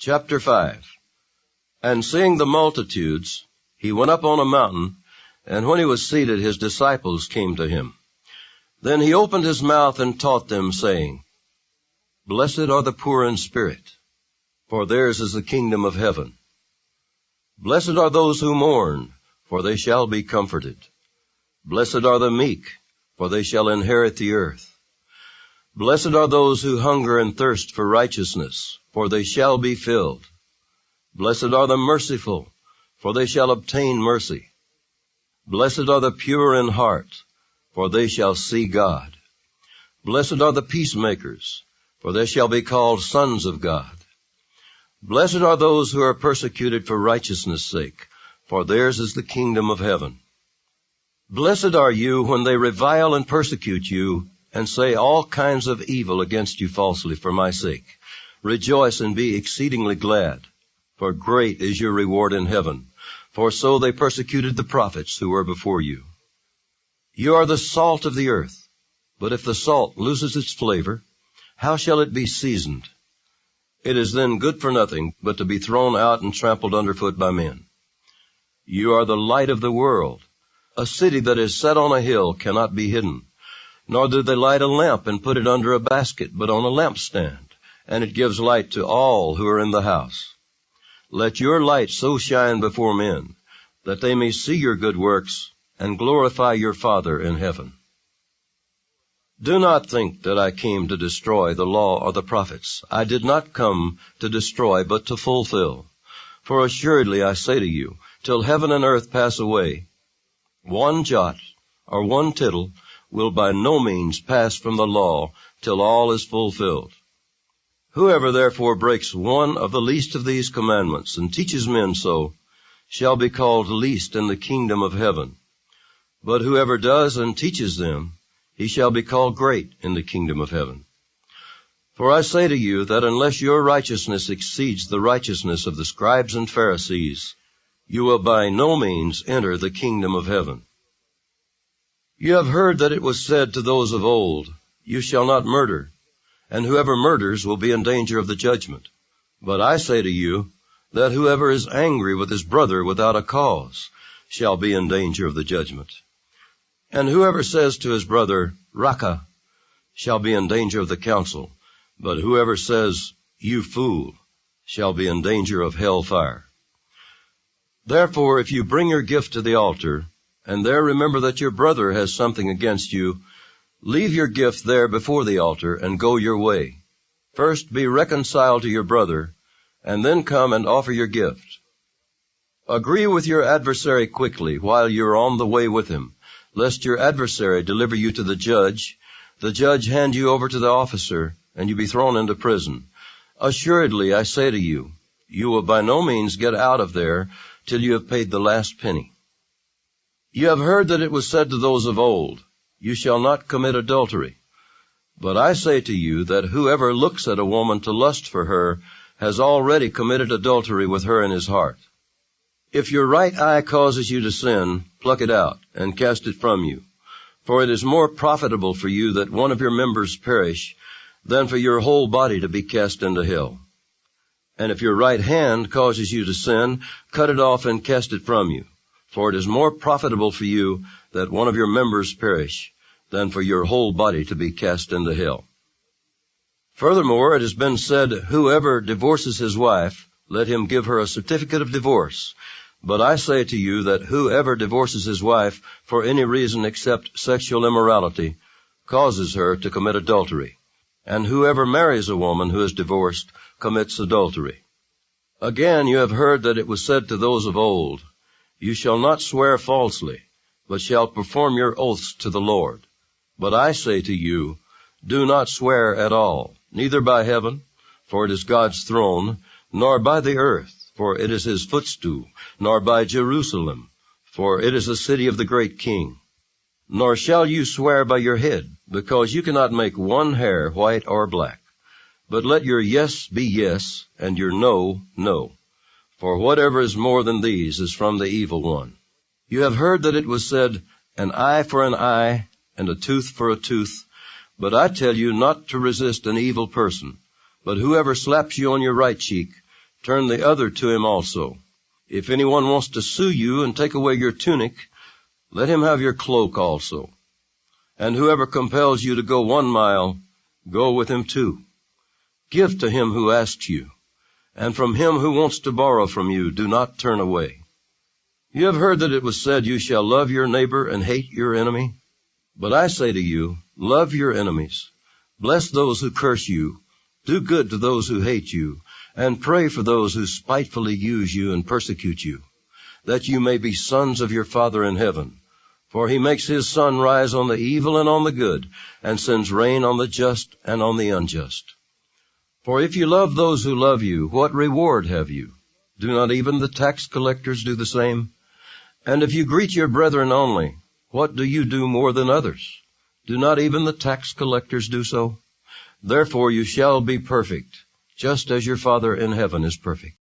Chapter 5. And seeing the multitudes, he went up on a mountain, and when he was seated, his disciples came to him. Then he opened his mouth and taught them, saying, Blessed are the poor in spirit, for theirs is the kingdom of heaven. Blessed are those who mourn, for they shall be comforted. Blessed are the meek, for they shall inherit the earth. Blessed are those who hunger and thirst for righteousness, for they shall be filled. Blessed are the merciful, for they shall obtain mercy. Blessed are the pure in heart, for they shall see God. Blessed are the peacemakers, for they shall be called sons of God. Blessed are those who are persecuted for righteousness' sake, for theirs is the kingdom of heaven. Blessed are you when they revile and persecute you, and say all kinds of evil against you falsely for my sake. Rejoice and be exceedingly glad, for great is your reward in heaven. For so they persecuted the prophets who were before you. You are the salt of the earth, but if the salt loses its flavor, how shall it be seasoned? It is then good for nothing but to be thrown out and trampled underfoot by men. You are the light of the world. A city that is set on a hill cannot be hidden. Nor do they light a lamp and put it under a basket, but on a lampstand, and it gives light to all who are in the house. Let your light so shine before men, that they may see your good works and glorify your Father in heaven. Do not think that I came to destroy the law or the prophets. I did not come to destroy, but to fulfill. For assuredly I say to you, till heaven and earth pass away, one jot or one tittle will by no means pass from the law till all is fulfilled. Whoever therefore breaks one of the least of these commandments and teaches men so shall be called least in the kingdom of heaven. But whoever does and teaches them, he shall be called great in the kingdom of heaven. For I say to you that unless your righteousness exceeds the righteousness of the scribes and Pharisees, you will by no means enter the kingdom of heaven. You have heard that it was said to those of old, You shall not murder, and whoever murders will be in danger of the judgment. But I say to you that whoever is angry with his brother without a cause shall be in danger of the judgment. And whoever says to his brother, Raka, shall be in danger of the council. But whoever says, You fool, shall be in danger of hell fire. Therefore, if you bring your gift to the altar, and there remember that your brother has something against you, leave your gift there before the altar and go your way. First be reconciled to your brother, and then come and offer your gift. Agree with your adversary quickly while you are on the way with him, lest your adversary deliver you to the judge hand you over to the officer, and you be thrown into prison. Assuredly, I say to you, you will by no means get out of there till you have paid the last penny. You have heard that it was said to those of old, You shall not commit adultery. But I say to you that whoever looks at a woman to lust for her has already committed adultery with her in his heart. If your right eye causes you to sin, pluck it out and cast it from you. For it is more profitable for you that one of your members perish than for your whole body to be cast into hell. And if your right hand causes you to sin, cut it off and cast it from you. For it is more profitable for you that one of your members perish than for your whole body to be cast into hell. Furthermore, it has been said, Whoever divorces his wife, let him give her a certificate of divorce. But I say to you that whoever divorces his wife for any reason except sexual immorality causes her to commit adultery. And whoever marries a woman who is divorced commits adultery. Again, you have heard that it was said to those of old, You shall not swear falsely, but shall perform your oaths to the Lord. But I say to you, do not swear at all, neither by heaven, for it is God's throne, nor by the earth, for it is his footstool, nor by Jerusalem, for it is the city of the great King. Nor shall you swear by your head, because you cannot make one hair white or black. But let your yes be yes, and your no, no. For whatever is more than these is from the evil one. You have heard that it was said, An eye for an eye, and a tooth for a tooth. But I tell you not to resist an evil person. But whoever slaps you on your right cheek, turn the other to him also. If anyone wants to sue you and take away your tunic, let him have your cloak also. And whoever compels you to go 1 mile, go with him 2. Give to him who asks you, and from him who wants to borrow from you, do not turn away. You have heard that it was said, you shall love your neighbor and hate your enemy. But I say to you, love your enemies, bless those who curse you, do good to those who hate you, and pray for those who spitefully use you and persecute you, that you may be sons of your Father in heaven. For he makes his sun rise on the evil and on the good, and sends rain on the just and on the unjust. For if you love those who love you, what reward have you? Do not even the tax collectors do the same? And if you greet your brethren only, what do you do more than others? Do not even the tax collectors do so? Therefore you shall be perfect, just as your Father in heaven is perfect.